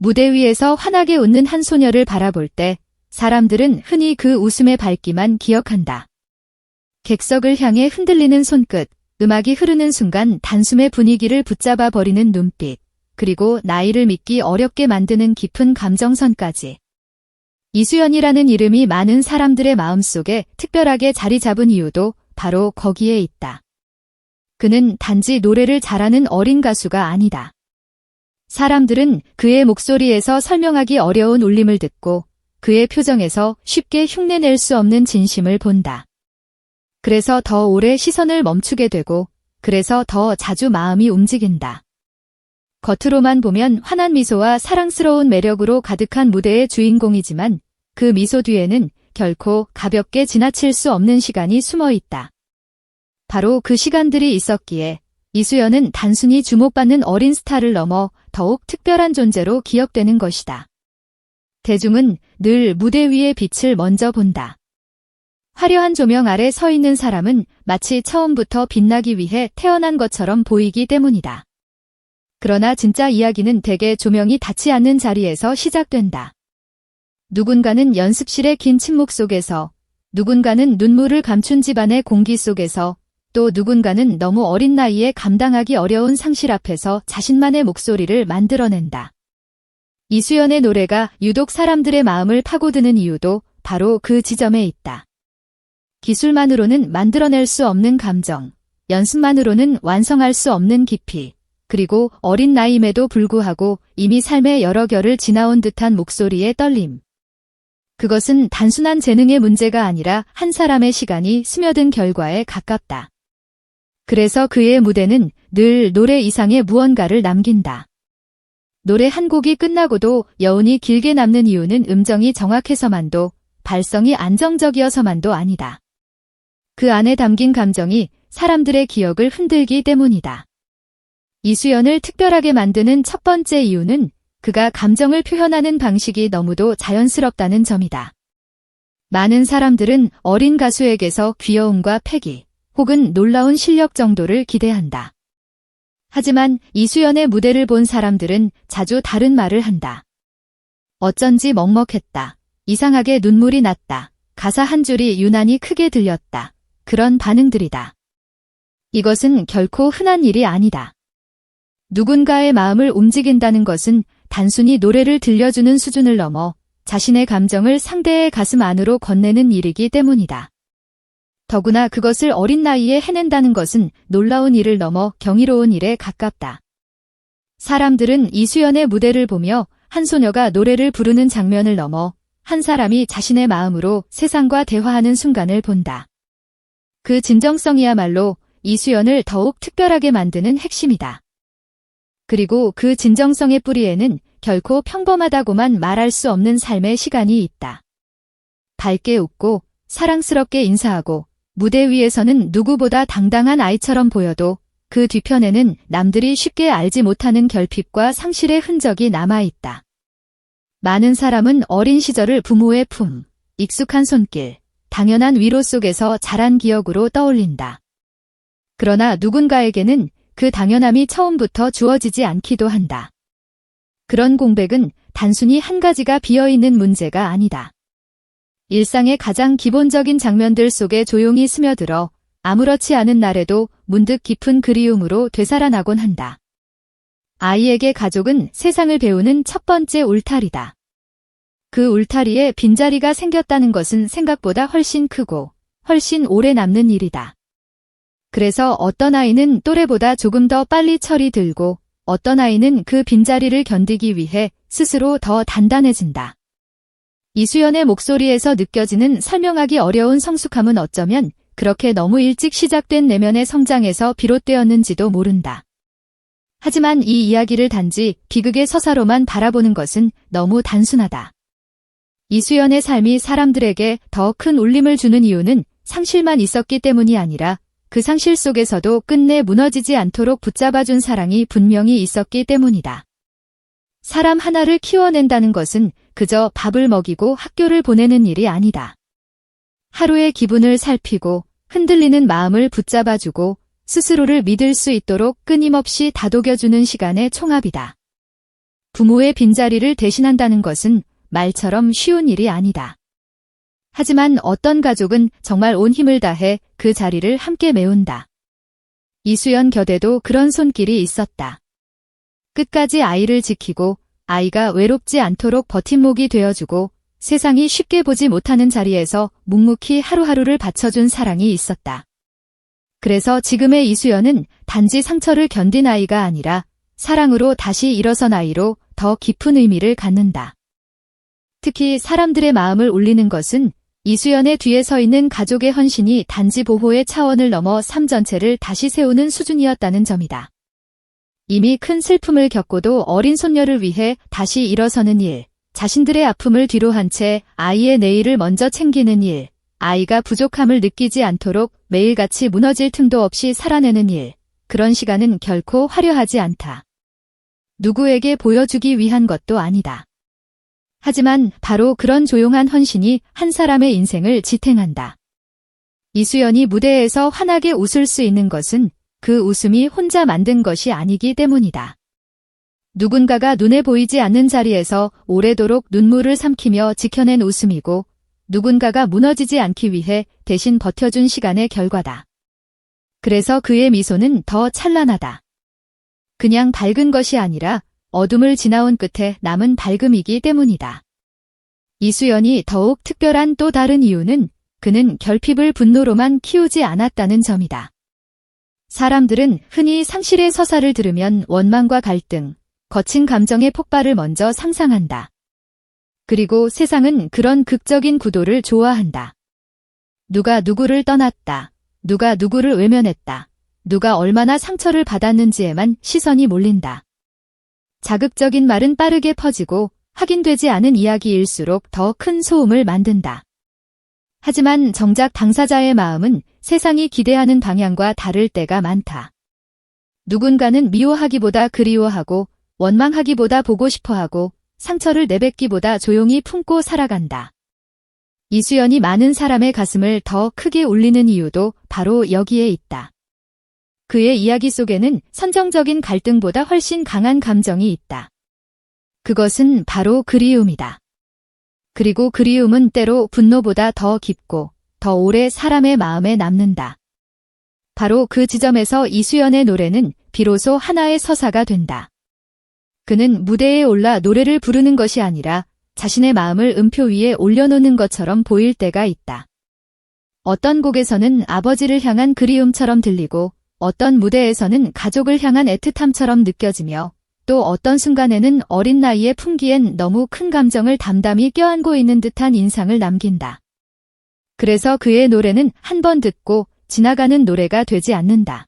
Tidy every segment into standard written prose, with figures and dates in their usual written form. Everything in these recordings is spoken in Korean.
무대 위에서 환하게 웃는 한 소녀를 바라볼 때 사람들은 흔히 그 웃음의 밝기만 기억한다. 객석을 향해 흔들리는 손끝, 음악이 흐르는 순간 단숨에 분위기를 붙잡아 버리는 눈빛, 그리고 나이를 믿기 어렵게 만드는 깊은 감정선까지. 이수연이라는 이름이 많은 사람들의 마음속에 특별하게 자리 잡은 이유도 바로 거기에 있다. 그는 단지 노래를 잘하는 어린 가수가 아니다. 사람들은 그의 목소리에서 설명하기 어려운 울림을 듣고 그의 표정에서 쉽게 흉내낼 수 없는 진심을 본다. 그래서 더 오래 시선을 멈추게 되고, 그래서 더 자주 마음이 움직인다. 겉으로만 보면 환한 미소와 사랑스러운 매력으로 가득한 무대의 주인공이지만 그 미소 뒤에는 결코 가볍게 지나칠 수 없는 시간이 숨어 있다. 바로 그 시간들이 있었기에 이수연은 단순히 주목받는 어린 스타를 넘어 더욱 특별한 존재로 기억되는 것이다. 대중은 늘 무대 위의 빛을 먼저 본다. 화려한 조명 아래 서 있는 사람은 마치 처음부터 빛나기 위해 태어난 것처럼 보이기 때문이다. 그러나 진짜 이야기는 대개 조명이 닿지 않는 자리에서 시작된다. 누군가는 연습실의 긴 침묵 속에서, 누군가는 눈물을 감춘 집안의 공기 속에서, 또 누군가는 너무 어린 나이에 감당하기 어려운 상실 앞에서 자신만의 목소리를 만들어낸다. 이수연의 노래가 유독 사람들의 마음을 파고드는 이유도 바로 그 지점에 있다. 기술만으로는 만들어낼 수 없는 감정, 연습만으로는 완성할 수 없는 깊이, 그리고 어린 나이임에도 불구하고 이미 삶의 여러 결을 지나온 듯한 목소리의 떨림. 그것은 단순한 재능의 문제가 아니라 한 사람의 시간이 스며든 결과에 가깝다. 그래서 그의 무대는 늘 노래 이상의 무언가를 남긴다. 노래 한 곡이 끝나고도 여운이 길게 남는 이유는 음정이 정확해서만도, 발성이 안정적이어서만도 아니다. 그 안에 담긴 감정이 사람들의 기억을 흔들기 때문이다. 이수연을 특별하게 만드는 첫 번째 이유는 그가 감정을 표현하는 방식이 너무도 자연스럽다는 점이다. 많은 사람들은 어린 가수에게서 귀여움과 패기, 혹은 놀라운 실력 정도를 기대한다. 하지만 이수연의 무대를 본 사람들은 자주 다른 말을 한다. 어쩐지 먹먹했다. 이상하게 눈물이 났다. 가사 한 줄이 유난히 크게 들렸다. 그런 반응들이다. 이것은 결코 흔한 일이 아니다. 누군가의 마음을 움직인다는 것은 단순히 노래를 들려주는 수준을 넘어 자신의 감정을 상대의 가슴 안으로 건네는 일이기 때문이다. 더구나 그것을 어린 나이에 해낸다는 것은 놀라운 일을 넘어 경이로운 일에 가깝다. 사람들은 이수연의 무대를 보며 한 소녀가 노래를 부르는 장면을 넘어 한 사람이 자신의 마음으로 세상과 대화하는 순간을 본다. 그 진정성이야말로 이수연을 더욱 특별하게 만드는 핵심이다. 그리고 그 진정성의 뿌리에는 결코 평범하다고만 말할 수 없는 삶의 시간이 있다. 밝게 웃고 사랑스럽게 인사하고 무대 위에서는 누구보다 당당한 아이처럼 보여도 그 뒤편에는 남들이 쉽게 알지 못하는 결핍과 상실의 흔적이 남아있다. 많은 사람은 어린 시절을 부모의 품, 익숙한 손길, 당연한 위로 속에서 자란 기억으로 떠올린다. 그러나 누군가에게는 그 당연함이 처음부터 주어지지 않기도 한다. 그런 공백은 단순히 한 가지가 비어있는 문제가 아니다. 일상의 가장 기본적인 장면들 속에 조용히 스며들어 아무렇지 않은 날에도 문득 깊은 그리움으로 되살아나곤 한다. 아이에게 가족은 세상을 배우는 첫 번째 울타리다. 그 울타리에 빈자리가 생겼다는 것은 생각보다 훨씬 크고 훨씬 오래 남는 일이다. 그래서 어떤 아이는 또래보다 조금 더 빨리 철이 들고 어떤 아이는 그 빈자리를 견디기 위해 스스로 더 단단해진다. 이수연의 목소리에서 느껴지는 설명하기 어려운 성숙함은 어쩌면 그렇게 너무 일찍 시작된 내면의 성장에서 비롯되었는지도 모른다. 하지만 이 이야기를 단지 비극의 서사로만 바라보는 것은 너무 단순하다. 이수연의 삶이 사람들에게 더 큰 울림을 주는 이유는 상실만 있었기 때문이 아니라 그 상실 속에서도 끝내 무너지지 않도록 붙잡아준 사랑이 분명히 있었기 때문이다. 사람 하나를 키워낸다는 것은 그저 밥을 먹이고 학교를 보내는 일이 아니다. 하루의 기분을 살피고 흔들리는 마음을 붙잡아주고 스스로를 믿을 수 있도록 끊임없이 다독여주는 시간의 총합이다. 부모의 빈자리를 대신한다는 것은 말처럼 쉬운 일이 아니다. 하지만 어떤 가족은 정말 온 힘을 다해 그 자리를 함께 메운다. 이수연 곁에도 그런 손길이 있었다. 끝까지 아이를 지키고 아이가 외롭지 않도록 버팀목이 되어주고 세상이 쉽게 보지 못하는 자리에서 묵묵히 하루하루를 바쳐준 사랑이 있었다. 그래서 지금의 이수연은 단지 상처를 견딘 아이가 아니라 사랑으로 다시 일어선 아이로 더 깊은 의미를 갖는다. 특히 사람들의 마음을 울리는 것은 이수연의 뒤에 서 있는 가족의 헌신이 단지 보호의 차원을 넘어 삶 전체를 다시 세우는 수준이었다는 점이다. 이미 큰 슬픔을 겪고도 어린 손녀를 위해 다시 일어서는 일, 자신들의 아픔을 뒤로 한 채 아이의 내일을 먼저 챙기는 일, 아이가 부족함을 느끼지 않도록 매일같이 무너질 틈도 없이 살아내는 일, 그런 시간은 결코 화려하지 않다. 누구에게 보여주기 위한 것도 아니다. 하지만 바로 그런 조용한 헌신이 한 사람의 인생을 지탱한다. 이수연이 무대에서 환하게 웃을 수 있는 것은 그 웃음이 혼자 만든 것이 아니기 때문이다. 누군가가 눈에 보이지 않는 자리에서 오래도록 눈물을 삼키며 지켜낸 웃음이고 누군가가 무너지지 않기 위해 대신 버텨준 시간의 결과다. 그래서 그의 미소는 더 찬란하다. 그냥 밝은 것이 아니라 어둠을 지나온 끝에 남은 밝음이기 때문이다. 이수연이 더욱 특별한 또 다른 이유는 그는 결핍을 분노로만 키우지 않았다는 점이다. 사람들은 흔히 상실의 서사를 들으면 원망과 갈등, 거친 감정의 폭발을 먼저 상상한다. 그리고 세상은 그런 극적인 구도를 좋아한다. 누가 누구를 떠났다. 누가 누구를 외면했다. 누가 얼마나 상처를 받았는지에만 시선이 몰린다. 자극적인 말은 빠르게 퍼지고 확인되지 않은 이야기일수록 더 큰 소음을 만든다. 하지만 정작 당사자의 마음은 세상이 기대하는 방향과 다를 때가 많다. 누군가는 미워하기보다 그리워하고 원망하기보다 보고 싶어하고 상처를 내뱉기보다 조용히 품고 살아간다. 이수연이 많은 사람의 가슴을 더 크게 울리는 이유도 바로 여기에 있다. 그의 이야기 속에는 선정적인 갈등보다 훨씬 강한 감정이 있다. 그것은 바로 그리움이다. 그리고 그리움은 때로 분노보다 더 깊고 더 오래 사람의 마음에 남는다. 바로 그 지점에서 이수연의 노래는 비로소 하나의 서사가 된다. 그는 무대에 올라 노래를 부르는 것이 아니라 자신의 마음을 음표 위에 올려놓는 것처럼 보일 때가 있다. 어떤 곡에서는 아버지를 향한 그리움처럼 들리고 어떤 무대에서는 가족을 향한 애틋함처럼 느껴지며 또 어떤 순간에는 어린 나이에 품기엔 너무 큰 감정을 담담히 껴안고 있는 듯한 인상을 남긴다. 그래서 그의 노래는 한 번 듣고 지나가는 노래가 되지 않는다.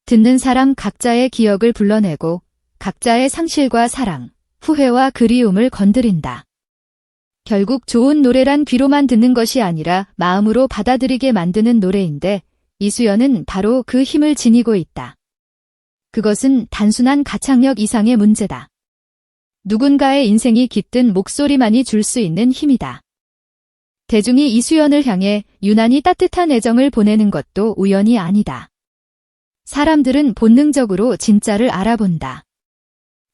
듣는 사람 각자의 기억을 불러내고 각자의 상실과 사랑, 후회와 그리움을 건드린다. 결국 좋은 노래란 귀로만 듣는 것이 아니라 마음으로 받아들이게 만드는 노래인데 이수연은 바로 그 힘을 지니고 있다. 그것은 단순한 가창력 이상의 문제다. 누군가의 인생이 깃든 목소리만이 줄 수 있는 힘이다. 대중이 이수연을 향해 유난히 따뜻한 애정을 보내는 것도 우연이 아니다. 사람들은 본능적으로 진짜를 알아본다.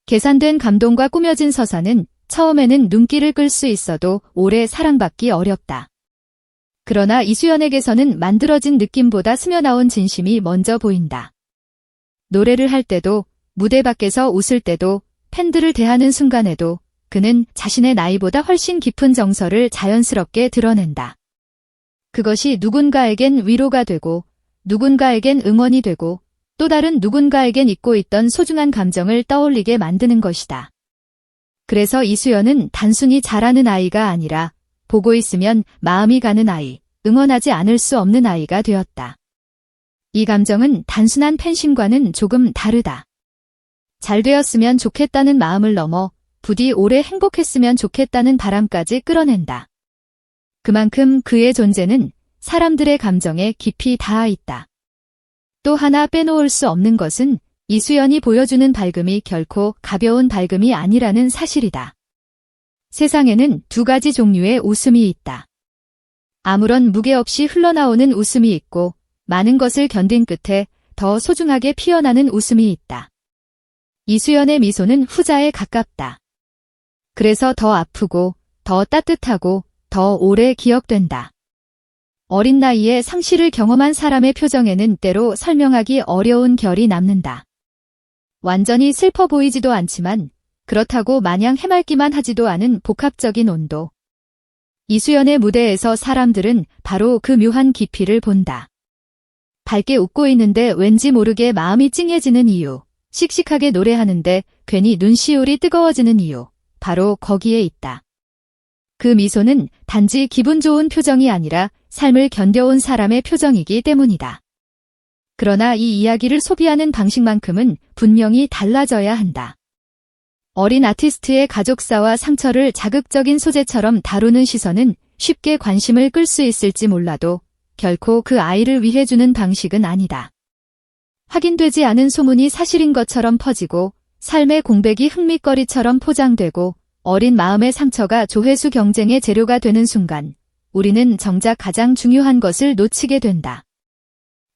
계산된 감동과 꾸며진 서사는 처음에는 눈길을 끌 수 있어도 오래 사랑받기 어렵다. 그러나 이수연에게서는 만들어진 느낌보다 스며나온 진심이 먼저 보인다. 노래를 할 때도, 무대 밖에서 웃을 때도, 팬들을 대하는 순간에도 그는 자신의 나이보다 훨씬 깊은 정서를 자연스럽게 드러낸다. 그것이 누군가에겐 위로가 되고, 누군가에겐 응원이 되고, 또 다른 누군가에겐 잊고 있던 소중한 감정을 떠올리게 만드는 것이다. 그래서 이수연은 단순히 잘하는 아이가 아니라 보고 있으면 마음이 가는 아이, 응원하지 않을 수 없는 아이가 되었다. 이 감정은 단순한 팬심과는 조금 다르다. 잘 되었으면 좋겠다는 마음을 넘어 부디 오래 행복했으면 좋겠다는 바람까지 끌어낸다. 그만큼 그의 존재는 사람들의 감정에 깊이 닿아 있다. 또 하나 빼놓을 수 없는 것은 이수연이 보여주는 밝음이 결코 가벼운 밝음이 아니라는 사실이다. 세상에는 두 가지 종류의 웃음이 있다. 아무런 무게 없이 흘러나오는 웃음이 있고 많은 것을 견딘 끝에 더 소중하게 피어나는 웃음이 있다. 이수연의 미소는 후자에 가깝다. 그래서 더 아프고, 더 따뜻하고, 더 오래 기억된다. 어린 나이에 상실을 경험한 사람의 표정에는 때로 설명하기 어려운 결이 남는다. 완전히 슬퍼 보이지도 않지만 그렇다고 마냥 해맑기만 하지도 않은 복합적인 온도. 이수연의 무대에서 사람들은 바로 그 묘한 깊이를 본다. 밝게 웃고 있는데 왠지 모르게 마음이 찡해지는 이유, 씩씩하게 노래하는데 괜히 눈시울이 뜨거워지는 이유, 바로 거기에 있다. 그 미소는 단지 기분 좋은 표정이 아니라 삶을 견뎌온 사람의 표정이기 때문이다. 그러나 이 이야기를 소비하는 방식만큼은 분명히 달라져야 한다. 어린 아티스트의 가족사와 상처를 자극적인 소재처럼 다루는 시선은 쉽게 관심을 끌 수 있을지 몰라도 결코 그 아이를 위해 주는 방식은 아니다. 확인되지 않은 소문이 사실인 것처럼 퍼지고 삶의 공백이 흥미거리처럼 포장되고 어린 마음의 상처가 조회수 경쟁의 재료가 되는 순간 우리는 정작 가장 중요한 것을 놓치게 된다.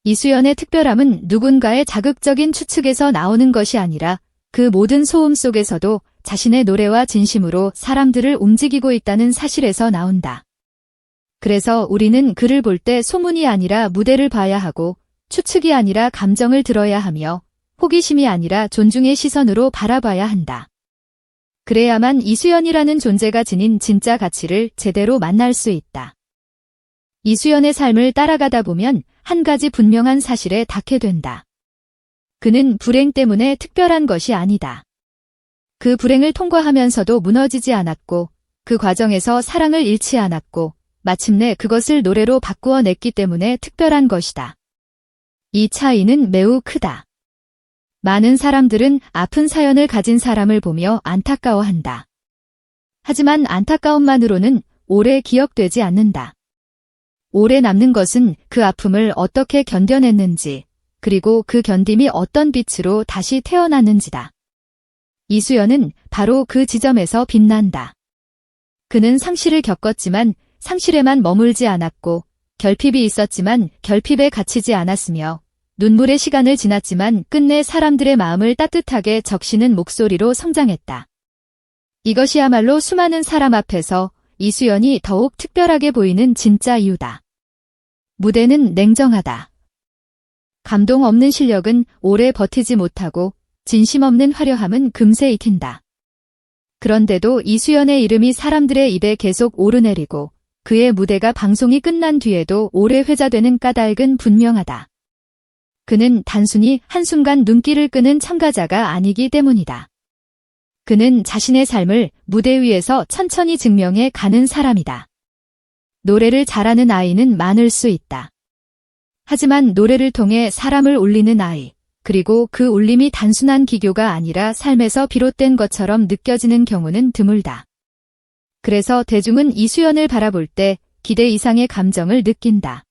이수연의 특별함은 누군가의 자극적인 추측에서 나오는 것이 아니라 그 모든 소음 속에서도 자신의 노래와 진심으로 사람들을 움직이고 있다는 사실에서 나온다. 그래서 우리는 그를 볼 때 소문이 아니라 무대를 봐야 하고 추측이 아니라 감정을 들어야 하며 호기심이 아니라 존중의 시선으로 바라봐야 한다. 그래야만 이수연이라는 존재가 지닌 진짜 가치를 제대로 만날 수 있다. 이수연의 삶을 따라가다 보면 한 가지 분명한 사실에 닿게 된다. 그는 불행 때문에 특별한 것이 아니다. 그 불행을 통과하면서도 무너지지 않았고 그 과정에서 사랑을 잃지 않았고 마침내 그것을 노래로 바꾸어 냈기 때문에 특별한 것이다. 이 차이는 매우 크다. 많은 사람들은 아픈 사연을 가진 사람을 보며 안타까워한다. 하지만 안타까움만으로는 오래 기억되지 않는다. 오래 남는 것은 그 아픔을 어떻게 견뎌냈는지, 그리고 그 견딤이 어떤 빛으로 다시 태어났는지다. 이수연은 바로 그 지점에서 빛난다. 그는 상실을 겪었지만 상실에만 머물지 않았고, 결핍이 있었지만 결핍에 갇히지 않았으며, 눈물의 시간을 지났지만 끝내 사람들의 마음을 따뜻하게 적시는 목소리로 성장했다. 이것이야말로 수많은 사람 앞에서 이수연이 더욱 특별하게 보이는 진짜 이유다. 무대는 냉정하다. 감동 없는 실력은 오래 버티지 못하고 진심 없는 화려함은 금세 익힌다. 그런데도 이수연의 이름이 사람들의 입에 계속 오르내리고 그의 무대가 방송이 끝난 뒤에도 오래 회자되는 까닭은 분명하다. 그는 단순히 한순간 눈길을 끄는 참가자가 아니기 때문이다. 그는 자신의 삶을 무대 위에서 천천히 증명해 가는 사람이다. 노래를 잘하는 아이는 많을 수 있다. 하지만 노래를 통해 사람을 울리는 아이, 그리고 그 울림이 단순한 기교가 아니라 삶에서 비롯된 것처럼 느껴지는 경우는 드물다. 그래서 대중은 이수연을 바라볼 때 기대 이상의 감정을 느낀다.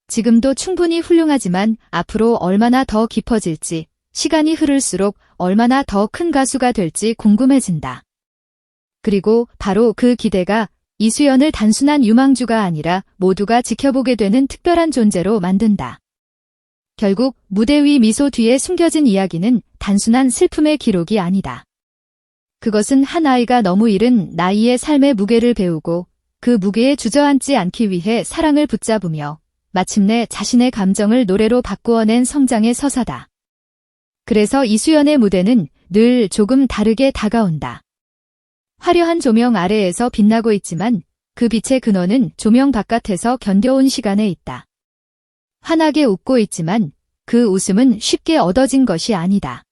지금도 충분히 훌륭하지만 앞으로 얼마나 더 깊어질지, 시간이 흐를수록 얼마나 더 큰 가수가 될지 궁금해진다. 그리고 바로 그 기대가 이수연을 단순한 유망주가 아니라 모두가 지켜보게 되는 특별한 존재로 만든다. 결국 무대 위 미소 뒤에 숨겨진 이야기는 단순한 슬픔의 기록이 아니다. 그것은 한 아이가 너무 이른 나이에 삶의 무게를 배우고 그 무게에 주저앉지 않기 위해 사랑을 붙잡으며 마침내 자신의 감정을 노래로 바꾸어낸 성장의 서사다. 그래서 이수연의 무대는 늘 조금 다르게 다가온다. 화려한 조명 아래에서 빛나고 있지만 그 빛의 근원은 조명 바깥에서 견뎌온 시간에 있다. 환하게 웃고 있지만 그 웃음은 쉽게 얻어진 것이 아니다.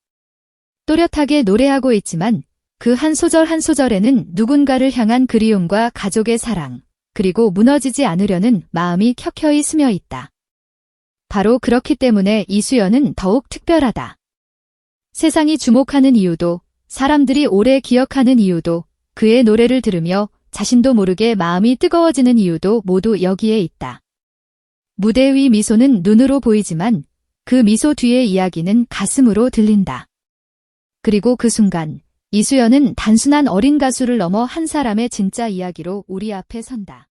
또렷하게 노래하고 있지만 그 한 소절 한 소절에는 누군가를 향한 그리움과 가족의 사랑, 그리고 무너지지 않으려는 마음이 켜켜이 스며 있다. 바로 그렇기 때문에 이수연은 더욱 특별하다. 세상이 주목하는 이유도, 사람들이 오래 기억하는 이유도, 그의 노래를 들으며 자신도 모르게 마음이 뜨거워지는 이유도 모두 여기에 있다. 무대 위 미소는 눈으로 보이지만 그 미소 뒤의 이야기는 가슴으로 들린다. 그리고 그 순간 이수연은 단순한 어린 가수를 넘어 한 사람의 진짜 이야기로 우리 앞에 선다.